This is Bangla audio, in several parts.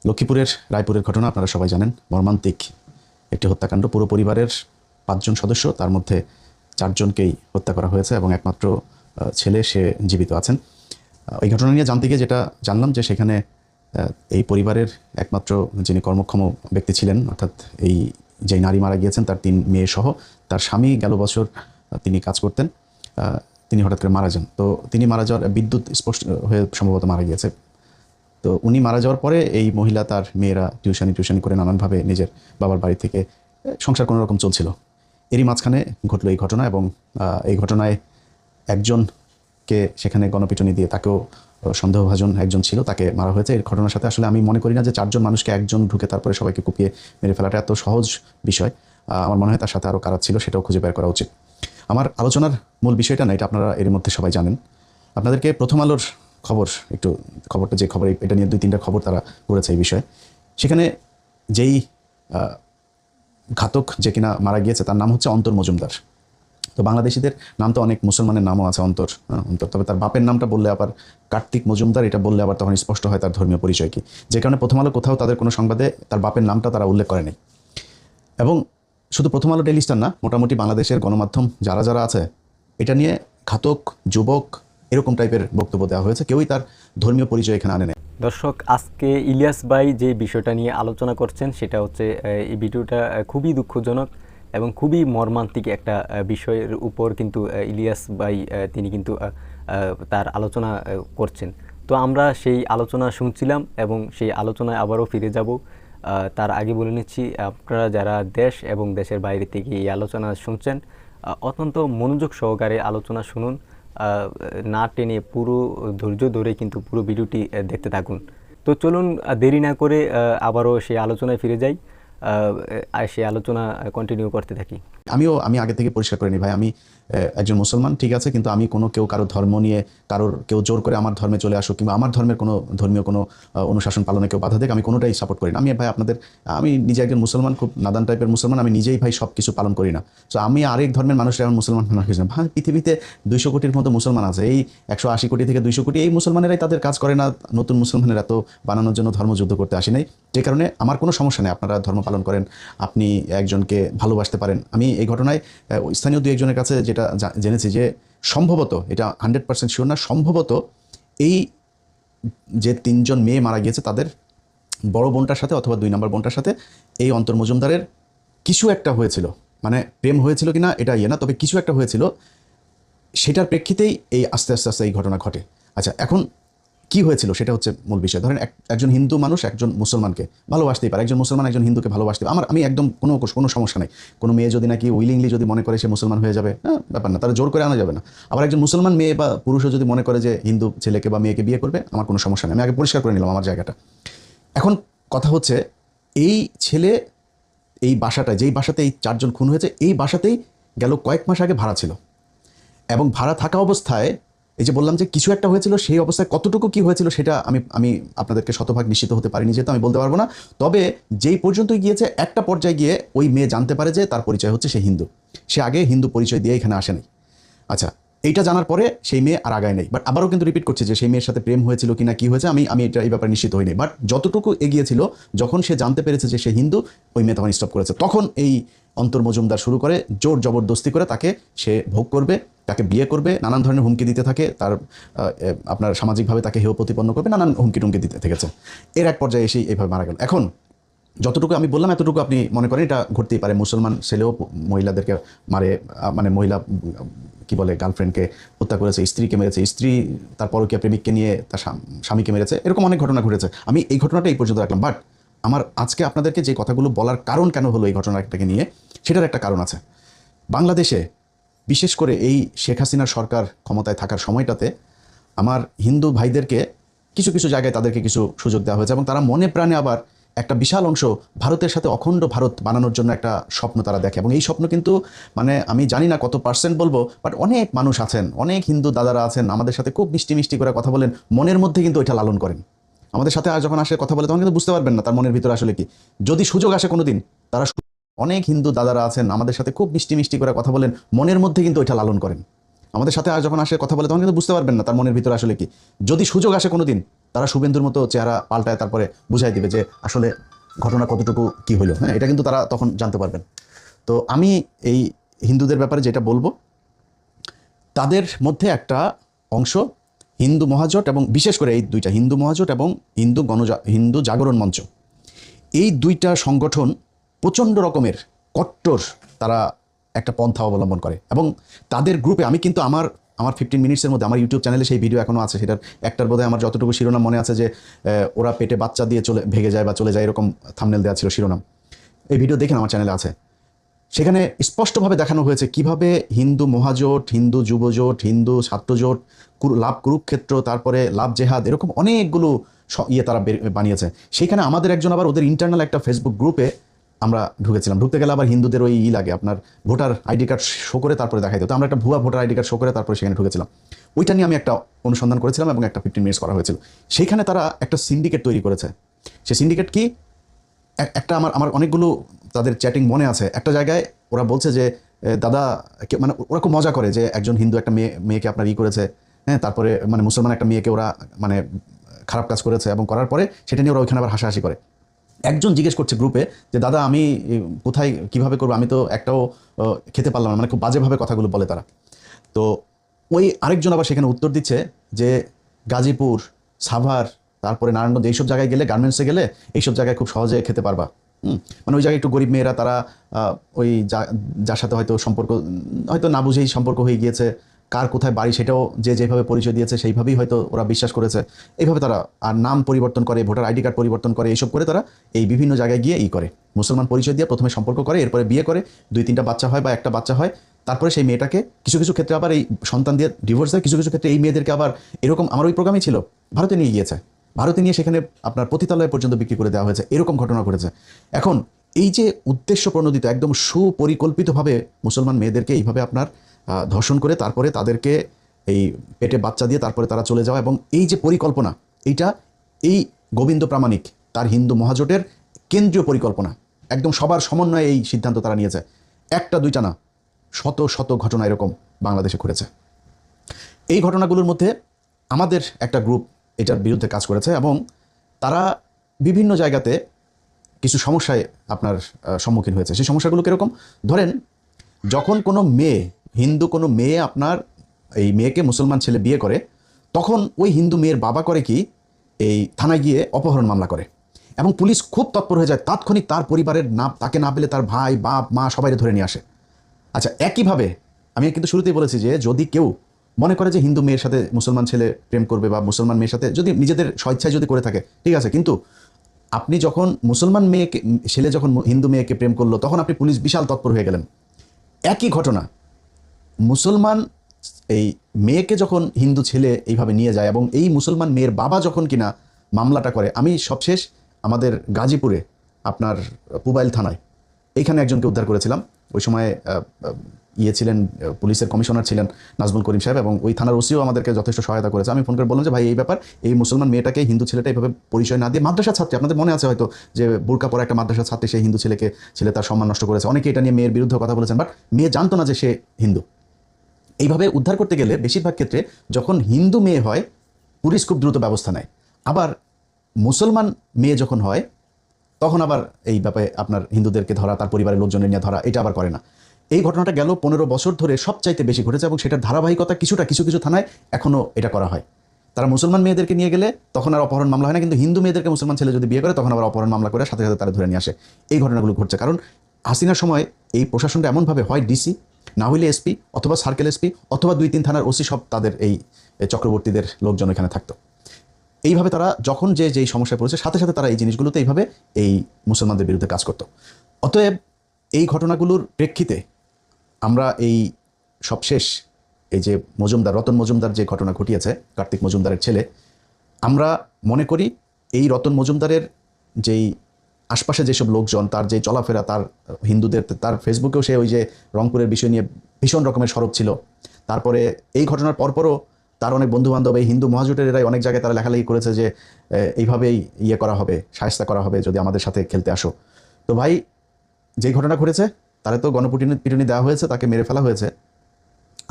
লক্ষ্মীপুরের রায়পুরের ঘটনা আপনারা সবাই জানেন। মর্মান্তিক একটি হত্যাকাণ্ড। পুরো পরিবারের 5 জন সদস্য, তার মধ্যে 4 জনকেই হত্যা করা হয়েছে এবং একমাত্র ছেলে সে জীবিত আছেন। এই ঘটনা নিয়ে জানতে গিয়ে যেটা জানলাম যে সেখানে এই পরিবারের একমাত্র যিনি কর্মক্ষম ব্যক্তি ছিলেন, অর্থাৎ এই যেই নারী মারা গিয়েছেন তার 3 মেয়ে সহ, তার স্বামী গেল বছর তিনি কাজ করতেন, তিনি হঠাৎ করে মারা যান। তো তিনি মারা যাওয়ার বিদ্যুৎ স্পষ্ট হয়ে সম্ভবত মারা গিয়েছে। তো উনি মারা যাওয়ার পরে এই মহিলা তার মেয়েরা টিউশনি করে নানানভাবে নিজের বাবার বাড়ি থেকে সংসার কোনো রকম চলছিল। এরই মাঝখানে ঘটলো এই ঘটনা এবং এই ঘটনায় একজনকে সেখানে গণপিটুনি দিয়ে, তাকেও সন্দেহভাজন একজন ছিল, তাকে মারা হয়েছে। এই ঘটনার সাথে আসলে আমি মনে করি না যে 4 জন মানুষকে একজন ঢুকে তারপরে সবাইকে কুপিয়ে মেরে ফেলাটা এত সহজ বিষয়। আমার মনে হয় তার সাথে আরও কারা ছিল সেটাও খুঁজে বের করা উচিত। আমার আলোচনার মূল বিষয়টা না, এটা আপনারা এর মধ্যে সবাই জানেন। আপনাদেরকে প্রথম আলোর খবর, একটু খবরটা, যে খবর এটা নিয়ে 2-3টা খবর তারা করেছে এই বিষয়ে। সেখানে যেই ঘাতক যে কিনা মারা গিয়েছে তার নাম হচ্ছে অন্তর মজুমদার। তো বাংলাদেশিদের নাম তো অনেক, মুসলমানের নামও আছে অন্তর, তবে তার বাপের নামটা বললে আবার কার্তিক মজুমদার, এটা বললে আবার তখন স্পষ্ট হয় তার ধর্মীয় পরিচয় কি। যে কারণে প্রথম আলো কোথাও তাদের কোনো সংবাদে তার বাপের নামটা তারা উল্লেখ করেনি। এবং শুধু প্রথম আলো ডেইলি স্টার না, মোটামুটি বাংলাদেশের গণমাধ্যম যারা যারা আছে এটা নিয়ে ঘাতক, যুবক, এরকম টাইপের বক্তব্য দেওয়া হয়েছে। কেউই তার ধর্মীয় পরিচয় এখানে আনে নেই। দর্শক, আজকে ইলিয়াস ভাই যে বিষয়টা নিয়ে আলোচনা করছেন সেটা হচ্ছে এই ভিডিওটা খুবই দুঃখজনক এবং খুবই মর্মান্তিক একটা বিষয়ের উপর কিন্তু ইলিয়াস ভাই তিনি কিন্তু তার আলোচনা করছেন। তো আমরা সেই আলোচনা শুনছিলাম এবং সেই আলোচনায় আবারও ফিরে যাব। তার আগে বলে নিচ্ছি, আপনারা যারা দেশ এবং দেশের বাইরে থেকে এই আলোচনা শুনছেন, অত্যন্ত মনোযোগ সহকারে আলোচনা শুনুন, না টেনে পুরো ধৈর্য ধরে কিন্তু পুরো ভিডিওটি দেখতে থাকুন। তো চলুন দেরি না করে আবারও সেই আলোচনায় ফিরে যাই, আর সেই আলোচনা কন্টিনিউ করতে থাকি। আমি আগে থেকে পরিষ্কার করে নিই ভাই, আমি একজন মুসলমান, ঠিক আছে, কিন্তু আমি কেউ কারো ধর্ম নিয়ে কেউ জোর করে আমার ধর্মে চলে আসুক কিংবা আমার ধর্মের কোনো ধর্মীয় কোনো অনুশাসন পালনে কেউ বাধা দেখ, আমি কোনোটাই সাপোর্ট করি না। আমি নিজে একজন মুসলমান, খুব নাদান টাইপের মুসলমান, আমি নিজেই ভাই সব কিছু পালন করি না। তো আমি আরেক ধর্মের মানুষের এমন মুসলমান না। ভাই, পৃথিবীতে 200 কোটির মতো মুসলমান আছে, এই 180 কোটি থেকে 200 কোটি এই মুসলমানেরাই তাদের কাজ করে না। নতুন মুসলমানের এত বানানোর জন্য ধর্মযুদ্ধ করতে আসি নাই। যে কারণে আমার কোনো সমস্যা নেই, আপনারা ধর্ম পালন করেন, আপনি একজনকে ভালোবাসতে পারেন। আমি এই ঘটনায় স্থানীয় 2-1 জনের কাছে যেটা জেনেছি যে সম্ভবত, এটা 100% শিওর না, সম্ভবত এই যে 3 জন মেয়ে মারা গিয়েছে তাদের বড় বোনটার সাথে অথবা 2 নম্বর বোনটার সাথে এই অন্তর মজুমদারের কিছু একটা হয়েছিল। মানে প্রেম হয়েছিল কিনা এটা না, তবে কিছু একটা হয়েছিল, সেটার প্রেক্ষিতেই এই আস্তে আস্তে এই ঘটনা ঘটে। আচ্ছা, এখন কি হয়েছিল সেটা হচ্ছে মূল বিষয়। ধরেন একজন হিন্দু মানুষ একজন মুসলমানকে ভালোবাসতেই পারে, একজন মুসলমান একজন হিন্দুকে ভালোবাসতে পারে। আমি একদম কোনো সমস্যা নেই। কোনো মেয়ে যদি নাকি উইলিংলি যদি মনে করে সে মুসলমান হয়ে যাবে, ব্যাপার না, তারা জোর করে আনা যাবে না। আবার একজন মুসলমান মেয়ে বা পুরুষও যদি মনে করে যে হিন্দু ছেলেকে বা মেয়েকে বিয়ে করবে, আমার কোনো সমস্যা নেই। আমি আগে পরিষ্কার করে নিলাম আমার জায়গাটা। এখন কথা হচ্ছে, এই ছেলে এই বাসাটায়, যেই বাসাতে এই 4 জন খুন হয়েছে, এই বাসাতেই গেল কয়েক মাস আগে ভাড়া ছিল এবং ভাড়া থাকা অবস্থায় এই যে বললাম যে কিছু একটা হয়েছিল, সেই অবস্থায় কতটুকু কি হয়েছিল সেটা আমি আপনাদেরকে শতভাগ নিশ্চিত হতে পারিনি, যেহেতু আমি বলতে পারবো না। তবে যেই পর্যন্ত গিয়েছে, একটা পর্যায়ে গিয়ে ওই মেয়ে জানতে পারে যে তার পরিচয় হচ্ছে সে হিন্দু। সে আগে হিন্দু পরিচয় দিয়ে এখানে আসেনি। আচ্ছা, এইটা জানার পরে সেই মেয়ে আর আগায় নেই। বাট আবারও কিন্তু রিপিট করছে যে সেই মেয়ের সাথে প্রেম হয়েছিল কিনা কি হয়েছে আমি এটা এই ব্যাপারে নিশ্চিত হইনি। বাট যতটুকু এগিয়েছিল, যখন সে জানতে পেরেছে যে সে হিন্দু, ওই মেয়ে তখন স্টপ করেছে। তখন এই অন্তর মজুমদার শুরু করে জোর জবরদস্তি করে তাকে সে ভোগ করবে, তাকে বিয়ে করবে, নানান ধরনের হুমকি দিতে থাকে, তার আপনার সামাজিকভাবে তাকে হেয় প্রতিপন্ন করবে, নানান হুমকি টুমকি দিতে থেকেছে। এর এক পর্যায়ে এসেই এইভাবে মারা গেল। এখন যতটুকু আমি বললাম এতটুকু আপনি মনে করেন এটা ঘটতেই পারে। মুসলমান ছেলেও মহিলাদেরকে মারে, মানে মহিলা কি বলে গার্লফ্রেন্ডকে হত্যা করেছে, স্ত্রীকে মেরেছে, স্ত্রী তার পরকীয়া প্রেমিককে নিয়ে তার স্বামীকে মেরেছে, এরকম অনেক ঘটনা ঘটেছে। আমি এই ঘটনাটা এই পর্যন্ত রাখলাম। বাট আমার আজকে আপনাদেরকে যে কথাগুলো বলার কারণ কেন হলো এই ঘটনাটাকে নিয়ে, সেটার একটা কারণ আছে। বাংলাদেশে বিশেষ করে এই শেখ হাসিনার সরকার ক্ষমতায় থাকার সময়টাতে আমার হিন্দু ভাইদেরকে কিছু কিছু জায়গায় তাদেরকে কিছু সুযোগ দেওয়া হয়েছে এবং তারা মনে প্রাণে আবার একটা বিশাল অংশ ভারতের সাথে অখণ্ড ভারত বানানোর জন্য একটা স্বপ্ন তারা দেখে। এবং এই স্বপ্ন কিন্তু, মানে আমি জানি না কত পার্সেন্ট বলবো, বাট অনেক মানুষ আছেন, অনেক হিন্দু দাদারা আছেন, আমাদের সাথে খুব মিষ্টি মিষ্টি করে কথা বলেন, মনের মধ্যে কিন্তু ওইটা লালন করেন। আমাদের সাথে আর যখন আসে কথা বলে তখন কিন্তু বুঝতে পারবেন না তার মনের ভিতরে আসলে কি। যদি সুযোগ আসে কোনোদিন, তারা, অনেক হিন্দু দাদারা আছেন আমাদের সাথে খুব মিষ্টি মিষ্টি করে কথা বলেন, মনের মধ্যে কিন্তু ওইটা লালন করেন। আমাদের সাথে আর যখন আসে কথা বলে তখন কিন্তু বুঝতে পারবেন না তার মনের ভিতরে আসলে কি। যদি সুযোগ আসে কোনোদিন, তারা শুভেন্দুর মতো চেহারা পাল্টায় তারপরে বুঝাই দিবে যে আসলে ঘটনা কতটুকু কি হলো। হ্যাঁ, এটা কিন্তু তারা তখন জানতে পারবেন। তো আমি এই হিন্দুদের ব্যাপারে যেটা বলবো, তাদের মধ্যে একটা অংশ হিন্দু মহাজোট, এবং বিশেষ করে এই দুইটা হিন্দু মহাজোট এবং হিন্দু জাগরণ মঞ্চ, এই দুইটা সংগঠন প্রচণ্ড রকমের কট্টর তারা একটা পন্থা অবলম্বন করে। এবং তাদের গ্রুপে আমি কিন্তু আমার 15 মিনিটসের মধ্যে আমার ইউটিউব চ্যানেলে সেই ভিডিও এখনও আছে, সেটার একটার বোধহয় আমার যতটুকু শিরোনাম মনে আছে যে ওরা পেটে বাচ্চা দিয়ে ভেগে যায় বা চলে যায়, এরকম থাম্বনেল দেওয়া ছিল শিরোনাম। এই ভিডিও দেখেন, আমার চ্যানেলে আছে। সেখানে স্পষ্টভাবে দেখানো হয়েছে কিভাবে হিন্দু মহাজোট, হিন্দু যুবজোট, হিন্দু ছাত্রজোট, লাভ কুরুক্ষেত্র, তারপরে লাভ জেহাদ, এরকম অনেকগুলো তারা বানিয়েছে। সেইখানে আমাদের একজন আবার ওদের ইন্টারনাল একটা ফেসবুক গ্রুপে আমরা ঢুকেছিলাম। ঢুকতে গেলে আবার হিন্দুদের ওই লাগে আপনার ভোটার আইডি কার্ড শো করে তারপরে দেখাই দিত। আমরা একটা ভুয়া ভোটার আইডি কার্ড শো করে তারপরে সেখানে ঢুকেছিলাম। ওইটা নিয়ে আমি একটা অনুসন্ধান করেছিলাম এবং একটা 15 মিনিটস করা হয়েছিল। সেইখানে তারা একটা সিন্ডিকেট তৈরি করেছে। সেই সিন্ডিকেট কি, একটা আমার অনেকগুলো তাদের চ্যাটিং মনে আছে। একটা জায়গায় ওরা বলছে যে দাদা, মানে ওরা খুব মজা করে যে একজন হিন্দু একটা মেয়েকে আপনার করেছে, হ্যাঁ, তারপরে মানে মুসলমান একটা মেয়েকে ওরা মানে খারাপ কাজ করেছে, এবং করার পরে সেটা নিয়ে ওরা ওইখানে আবার হাসাহাসি করে। একজন জিজ্ঞেস করছে গ্রুপে যে দাদা আমি কোথায় কিভাবে করবো, আমি তো একটাও খেতে পারলাম না, মানে খুব বাজেভাবে কথাগুলো বলে তারা। তো ওই আরেকজন আবার সেখানে উত্তর দিচ্ছে যে গাজীপুর, সাভার, তারপরে নারায়ণগঞ্জ, এইসব জায়গায় গেলে, গার্মেন্টসে গেলে এইসব জায়গায় খুব সহজে খেতে পারবা। মানে ওই জায়গায় একটু গরিব মেয়েরা, তারা ওই যার সাথে হয়তো সম্পর্ক হয়তো না বুঝেই সম্পর্ক হয়ে গিয়েছে, কার কোথায় বাড়ি সেটাও যে যেভাবে পরিচয় দিয়েছে সেইভাবেই হয়তো ওরা বিশ্বাস করেছে। এইভাবে তারা আর নাম পরিবর্তন করে, ভোটার আইডি কার্ড পরিবর্তন করে, এইসব করে তারা এই বিভিন্ন জায়গায় গিয়ে করে মুসলমান পরিচয় দিয়ে প্রথমে সম্পর্ক করে, এরপরে বিয়ে করে, 2-3টা বাচ্চা হয় বা একটা বাচ্চা হয়। তারপরে সেই মেয়েটাকে কিছু কিছু ক্ষেত্রে আবার এই সন্তান দিয়ে ডিভোর্স দেয়, কিছু কিছু ক্ষেত্রে এই মেয়েদেরকে আবার এরকম, আমার ওই প্রোগ্রামই ছিল, ভারতে নিয়ে গিয়েছে। ভারতে নিয়ে সেখানে আপনার পতিতালয় পর্যন্ত বিক্রি করে দেওয়া হয়েছে, এরকম ঘটনা ঘটেছে। এখন এই যে উদ্দেশ্য প্রণোদিত, একদম সুপরিকল্পিতভাবে মুসলমান মেয়েদেরকে এইভাবে আপনার ধর্ষণ করে তারপরে তাদেরকে এই পেটে বাচ্চা দিয়ে তারপরে তারা চলে যাওয়া, এবং এই যে পরিকল্পনা, এইটা এই গোবিন্দ প্রামাণিক তার হিন্দু মহাজোটের কেন্দ্রীয় পরিকল্পনা। একদম সবার সমন্বয়ে এই সিদ্ধান্ত তারা নিয়েছে। একটা দুইটা না, শত শত ঘটনা এরকম বাংলাদেশে ঘটেছে। এই ঘটনাগুলোর মধ্যে আমাদের একটা গ্রুপ এটার বিরুদ্ধে কাজ করেছে, এবং তারা বিভিন্ন জায়গাতে কিছু সমস্যায় আপনার সম্মুখীন হয়েছে। সেই সমস্যাগুলো কীরকম, ধরেন যখন কোনো মেয়ে, হিন্দু কোনো মেয়ে আপনার এই মেয়েকে মুসলমান ছেলে বিয়ে করে, তখন ওই হিন্দু মেয়ের বাবা করে কি, এই থানায় গিয়ে অপহরণ মামলা করে, এবং পুলিশ খুব তৎপর হয়ে যায়, তাৎক্ষণিক তার পরিবারের তাকে না পেলে তার ভাই, বাপ, মা সবাইকে ধরে নিয়ে আসে। আচ্ছা, একইভাবে আমি কিন্তু শুরুতেই বলেছি যে যদি কেউ মনে করে যে হিন্দু মেয়ের সাথে মুসলমান ছেলে প্রেম করবে বা মুসলমান মেয়ের সাথে যদি নিজেদের স্বেচ্ছায় যদি করে থাকে, ঠিক আছে, কিন্তু আপনি যখন মুসলমান মেয়েকে ছেলে যখন হিন্দু মেয়েকে প্রেম করলো, তখন আপনি পুলিশ বিশাল তৎপর হয়ে গেলেন। একই ঘটনা মুসলমান এই মেয়েকে যখন হিন্দু ছেলে এইভাবে নিয়ে যায়, এবং এই মুসলমান মেয়ের বাবা যখন কিনা মামলাটা করে, আমি সবশেষ আমাদের গাজীপুরে আপনার পুবাইল থানায় এইখানে একজনকে উদ্ধার করেছিলাম। ওই সময় ছিলেন পুলিশের কমিশনার ছিলেন নাজমুল করিম সাহেব, এবং ওই থানার ওসিও আমাদেরকে যথেষ্ট সহায়তা করেছে। আমি ফোন করে বললাম যে ভাই এই ব্যাপার, এই মুসলমান মেয়েটাকে হিন্দু ছেলেটা এইভাবে পরিচয় না দিয়ে, মাদ্রাসা ছাত্রী, আপনাদের মনে আছে হয়তো যে বোরকা পরা একটা মাদ্রাসা ছাত্রী, সেই হিন্দু ছেলে তার সম্মান নষ্ট করেছে, অনেকে এটা নিয়ে মেয়ের বিরুদ্ধে কথা বলেছেন, বাট মেয়ে জানতো না যে সে হিন্দু। এইভাবে উদ্ধার করতে গেলে বেশিরভাগ ক্ষেত্রে যখন হিন্দু মেয়ে হয়, পুলিশ খুব দ্রুত ব্যবস্থা নেয়। আবার মুসলমান মেয়ে যখন হয়, তখন আবার এই ব্যাপারে আপনার হিন্দুদেরকে ধরা, তার পরিবারের লোকজনের নিয়ে ধরা, এটা আবার করে না। এই ঘটনাটা গেল 15 বছর ধরে সবচাইতে বেশি ঘটেছে, এবং সেটার ধারাবাহিকতা কিছু কিছু থানায় এখনও এটা করা হয়। তারা মুসলমান মেয়েদেরকে নিয়ে গেলে তখন আর অপহরণ মামলা হয় না, কিন্তু হিন্দু মেয়েদেরকে মুসলমান ছেলে যদি বিয়ে করে তখন আবার অপহরণ মামলা করে সাথে সাথে তারা ধরে নিয়ে আসে। এই ঘটনাগুলো ঘটছে কারণ হাসিনার সময় এই প্রশাসনটা এমনভাবে হয়, ডিসি না হইলে এসপি অথবা সার্কেল এসপি অথবা 2-3 থানার ওসি, সব তাদের এই চক্রবর্তীদের লোকজন এখানে থাকতো। এইভাবে তারা যখন যেই সমস্যায় পড়েছে, সাথে সাথে তারা এই জিনিসগুলোতে এইভাবে এই মুসলমানদের বিরুদ্ধে কাজ করত। অতএব এই ঘটনাগুলোর প্রেক্ষিতে আমরা এই সবশেষ এই যে রতন মজুমদার যে ঘটনা ঘটিয়েছে, কার্তিক মজুমদারের ছেলে, আমরা মনে করি এই রতন মজুমদারের যেই আশপাশে যেসব লোকজন, তার যে চলাফেরা, তার হিন্দুদের, তার ফেসবুকেও সে ওই যে রংপুরের বিষয় নিয়ে ভীষণ রকমের সরব ছিল। তারপরে এই ঘটনার পরপরও তার অনেক বন্ধুবান্ধব এই হিন্দু মহাজোটের এরাই অনেক জায়গায় তারা লেখালেখি করেছে যে এইভাবেই করা হবে, শায়েস্তা করা হবে যদি আমাদের সাথে খেলতে আসো। তো ভাই, যেই ঘটনা ঘটেছে তারে তো গণপিটুনি দেওয়া হয়েছে, তাকে মেরে ফেলা হয়েছে।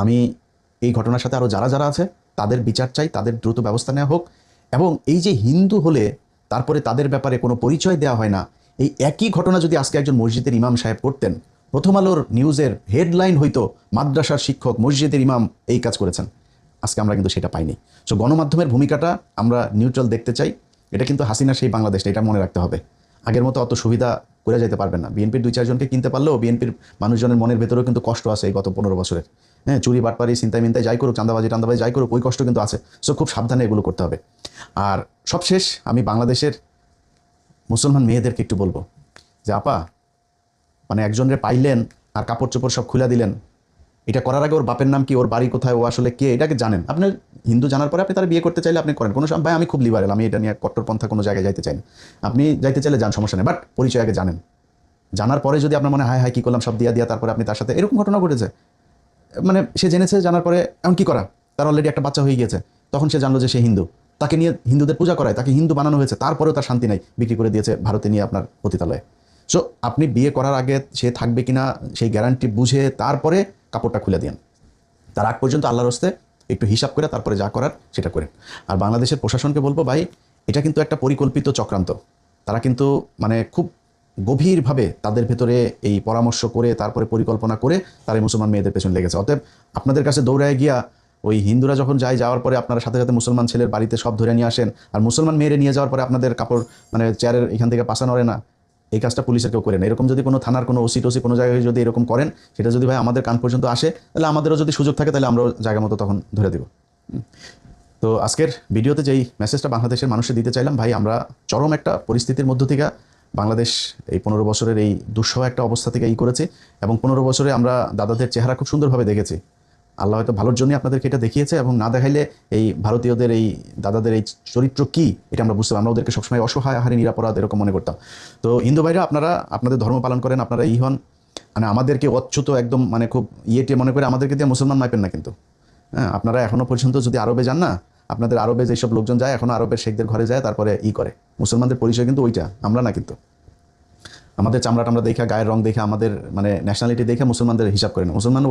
আমি এই ঘটনার সাথে আরও যারা আছে তাদের বিচার চাই, তাদের দ্রুত ব্যবস্থা নেওয়া হোক, এবং এই যে হিন্দু হলে তারপরে তাদের ব্যাপারে কোনো পরিচয় দেওয়া হয় না, এই একই ঘটনা যদি আজকে একজন মসজিদের ইমাম সাহেব করতেন, প্রথম আলোর নিউজের হেডলাইন হইতো মাদ্রাসার শিক্ষক মসজিদের ইমাম এই কাজ করেছেন। আজকে আমরা কিন্তু সেটা পাইনি। সো গণমাধ্যমের ভূমিকাটা আমরা নিউট্রাল দেখতে চাই। এটা কিন্তু হাসিনা সেই বাংলাদেশটা, এটা মনে রাখতে হবে। আগের মতো অত সুবিধা করে যেতে পারবেন না। বিএনপির 2-4 জনকে কিনতে পারলেও বিএনপির মানুষজনের মনের ভেতরেও কিন্তু কষ্ট আছে এই গত 15 বছরের। হ্যাঁ, চুরি বাটপারি ছিনতাই মিনতাই যাই করুক, চাঁদাবাজি টান্দাবাজি যাই করুক, ওই কষ্ট কিন্তু আছে। সো খুব সাবধানে এগুলো করতে হবে। আর সবশেষ আমি বাংলাদেশের মুসলমান মেয়েদেরকে একটু বলবো যে আপা, মানে একজনের পাইলেন আর কাপড় চোপড় সব খুলে দিলেন, এটা করার আগে ওর বাপের নাম কি, ওর বাড়ি কোথায়, ও আসলে কে, এটাকে জানেন। আপনি হিন্দু জানার পরে আপনি তারা বিয়ে করতে চাইলে আপনি করেন, কোনো ভাই আমি খুব লিবারেল, আমি এটা নিয়ে কট্টরপন্থা কোনো জায়গায় যাইতে চাই না। আপনি যাইতে চাইলে যান, সমস্যা নেই, বাট পরিচয় আগে জানেন। জানার পরে যদি আপনার মনে হায় কী করলাম সব দিয়া তারপরে আপনি তার সাথে, এরকম ঘটনা ঘটেছে, মানে সে জেনেছে, জানার পরে এমন কি করা, তার অলরেডি একটা বাচ্চা হয়ে গিয়েছে, তখন সে জানলো যে সে হিন্দু, তাকে নিয়ে হিন্দুদের পূজা করায়, তাকে হিন্দু বানানো হয়েছে, তারপরেও তার শান্তি নাই, বিক্রি করে দিয়েছে ভারতে নিয়ে আপনার পতিতালয়ে। সো আপনি বিয়ে করার আগে সে থাকবে কিনা সেই গ্যারান্টি বুঝে তারপরে কাপড়টা খুলে দিন। তার আগ পর্যন্ত আল্লাহর হস্তে একটু হিসাব করে তারপরে যা করার সেটা করেন। আর বাংলাদেশের প্রশাসনকে বলবো, ভাই এটা কিন্তু একটা পরিকল্পিত চক্রান্ত। তারা কিন্তু মানে খুব গভীরভাবে তাদের ভেতরে এই পরামর্শ করে তারপরে পরিকল্পনা করে তারা মুসলমান মেয়েদের পেছনে লেগেছে। অতএব আপনাদের কাছে দৌড়ায় গিয়া ওই হিন্দুরা যখন যাওয়ার পরে আপনারা সাথে সাথে মুসলমান ছেলের বাড়িতে সব ধরে নিয়ে আসেন, আর মুসলমান মেয়েরে নিয়ে যাওয়ার পরে আপনাদের কাপড় মানে চেয়ারের এখান থেকে পাশা নড়ে না, এই কাজটা পুলিশের কেউ করে না। এরকম যদি কোনো থানার কোনো ওসি টোসি কোনো জায়গায় যদি এরকম করেন, সেটা যদি ভাই আমাদের কান পর্যন্ত আসে, তাহলে আমাদেরও যদি সুযোগ থাকে তাহলে আমরাও জায়গা মতো তখন ধরে দেব। তো আজকের ভিডিওতে যেই মেসেজটা বাংলাদেশের মানুষকে দিতে চাইলাম, ভাই আমরা চরম একটা পরিস্থিতির মধ্য থেকে বাংলাদেশ এই 15 বছরের এই দুঃসহ একটা অবস্থা থেকে করেছে, এবং 15 বছরে আমরা দাদাদের চেহারা খুব সুন্দরভাবে দেখেছি। আল্লাহ হয়তো ভালোর জন্যই আপনাদেরকে এটা দেখিয়েছে, এবং না দেখাইলে এই ভারতীয়দের এই দাদাদের এই চরিত্র কি এটা আমরা বুঝতে পারি। আমরা ওদেরকে সবসময় অসহায়, হারে নিরাপরাধ এরকম মনে করতাম। তো হিন্দু ভাইরা আপনারা আপনাদের ধর্ম পালন করেন, আপনারা হন, মানে আমাদেরকে অচ্যুত একদম মানে খুব ইয়েটে মনে করে আমাদেরকে দিয়ে মুসলমান মাইপেন না কিন্তু। হ্যাঁ, আপনারা এখনও পর্যন্ত যদি আরবে যান না, আপনাদের আরবে যেসব লোকজন যায় এখনও আরবের শেখদের ঘরে যায়, তারপরে করে মুসলমানদের পরিচয় কিন্তু ওইটা, আমরা না। কিন্তু আমাদের চামড়া টামড়া দেখা, গায়ের রং দেখে, আমাদের মানে ন্যাশনালিটি দেখে মুসলমানদের হিসাব করে না। মুসলমান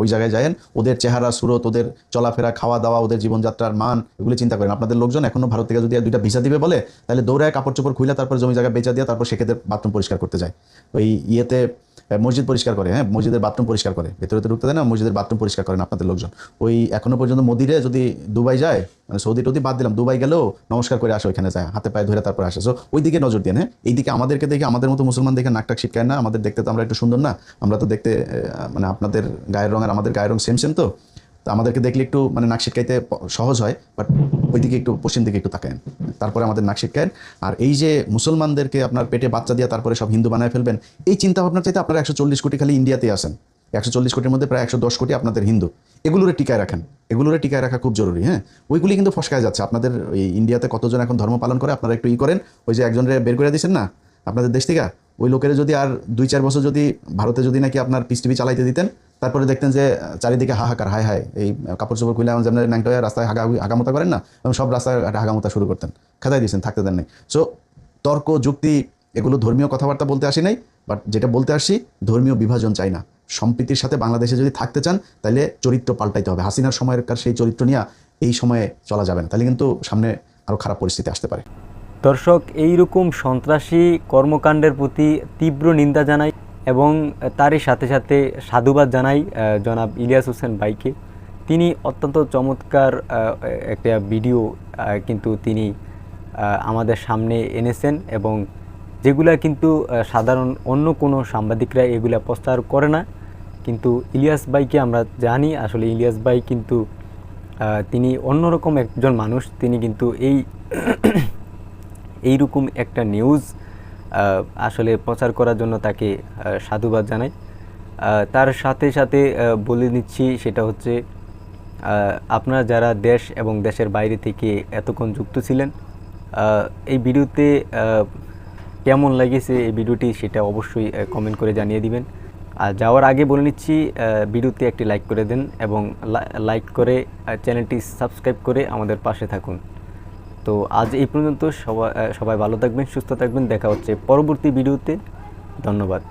ওই জায়গায় যায়, ওদের চেহারা সুরত, ওদের চলাফেরা, খাওয়া দাওয়া, ওদের জীবনযাত্রার মান, এগুলো চিন্তা করেন। আপনাদের লোকজন এখনও ভারত থেকে যদি 2টা ভিসা দিবে বলে, তাহলে দৌড়ায় কাপড় চোপড় খুলে তারপর জমি জায়গা বেচা দিয়ে তারপর সেক্ষেত্রে বাথরুম পরিষ্কার করতে যায়, ওই ইয়েতে মসজিদ পরিষ্কার করে, হ্যাঁ মসজিদের বাথরুম পরিষ্কার করে, ভেতরে ঢুকতে দেয় না, মসজিদের বাথরুম পরিষ্কার করেন আপনাদের লোকজন। ওই এখনো পর্যন্ত মোদিরে যদি দুবাই যায়, মানে সৌদি টদি বাদ দিলাম, দুবাই গেলেও নমস্কার করে আসে, ওইখানে যায় হাতে পায়ে ধরে তারপর আসে। সো ওই দিকে নজর দেন। হ্যাঁ, এইদিকে আমাদেরকে দেখে আমাদের মতো মুসলমান দেখে নাকটাক ছিটকায় না। আমাদের দেখতে তো আমরা একটু সুন্দর না, আমরা তো দেখতে মানে আপনাদের গায়ের রং আর আমাদের গায়ের রং সেম তো আমাদেরকে দেখলে একটু মানে নাক ছিটকাইতে সহজ হয়, বাট ওইদিকে একটু পশ্চিম দিকে একটু তাকায়েন, তারপরে আমাদের নাক ছিটকায়েন। আর এই যে মুসলমানদেরকে আপনার পেটে বাচ্চা দিয়ে তারপরে সব হিন্দু বানায় ফেলবেন, এই চিন্তা ভাবনার চাইতে আপনারা 140 কোটি খালি ইন্ডিয়াতে আসেন, 140 কোটির মধ্যে প্রায় 110 কোটি আপনাদের হিন্দু, এগুলোরে টিকায় রাখেন, এগুলোরে টিকায় রাখা খুব জরুরি। হ্যাঁ, ওইগুলি কিন্তু ফসকায় যাচ্ছে। আপনাদের এই ইন্ডিয়াতে কতজন এখন ধর্ম পালন করে, আপনারা একটু করেন। ওই যে একজনের বের করে দিয়েছেন না আপনাদের দেশ থেকে, ওই লোকের যদি আর 2-4 বছর যদি ভারতে যদি নাকি আপনার পিস টিভি চালাইতে দিতেন, তারপরে দেখতেন যে চারিদিকে হাহাকার, হায় হায়, এই কাপড় চোপড় খুলে যেমন ন্যাংটা হয়ে রাস্তায় হাগামতা করেন না, এবং সব রাস্তায় হাগামতা শুরু করতেন, খেদাই দিয়েছেন, থাকতে দেন নাই। সো তর্ক যুক্তি এগুলো ধর্মীয় কথাবার্তা বলতে আসি নাই, বাট যেটা বলতে আসছি, ধর্মীয় বিভাজন চাই না। সম্প্রীতির সাথে বাংলাদেশে যদি থাকতে চান, তাহলে চরিত্র পাল্টাইতে হবে। হাসিনার সময়কার সেই চরিত্র নিয়ে এই সময়ে চলা যাবে না, তাহলে কিন্তু সামনে আরও খারাপ পরিস্থিতি আসতে পারে। দর্শক, এইরকম সন্ত্রাসী কর্মকাণ্ডের প্রতি তীব্র নিন্দা জানাই, এবং তারই সাথে সাথে সাধুবাদ জানাই জনাব ইলিয়াস হোসেন ভাইকে। তিনি অত্যন্ত চমৎকার একটা ভিডিও কিন্তু তিনি আমাদের সামনে এনেছেন, এবং যেগুলা কিন্তু সাধারণ অন্য কোনো সাংবাদিকরা এগুলা প্রচার করে না। কিন্তু ইলিয়াস ভাইকে আমরা জানি, আসলে ইলিয়াস ভাই কিন্তু তিনি অন্যরকম একজন মানুষ। তিনি কিন্তু এইরকম একটা নিউজ আসলে প্রচার করার জন্য তাকে সাধুবাদ জানাই। তার সাথে সাথে বলে নিচ্ছি, সেটা হচ্ছে আপনারা যারা দেশ এবং দেশের বাইরে থেকে এতক্ষণ যুক্ত ছিলেন, এই ভিডিওতে কেমন লেগেছে এই ভিডিওটি, সেটা অবশ্যই কমেন্ট করে জানিয়ে দিবেন। আর যাওয়ার আগে বলে নিচ্ছি, ভিডিওতে একটি লাইক করে দেন, এবং লাইক করে চ্যানেলটি সাবস্ক্রাইব করে আমাদের পাশে থাকুন। তো আজ এই পর্যন্ত, সবাই ভালো থাকবেন, সুস্থ থাকবেন, দেখা হচ্ছে পরবর্তী ভিডিওতে। ধন্যবাদ।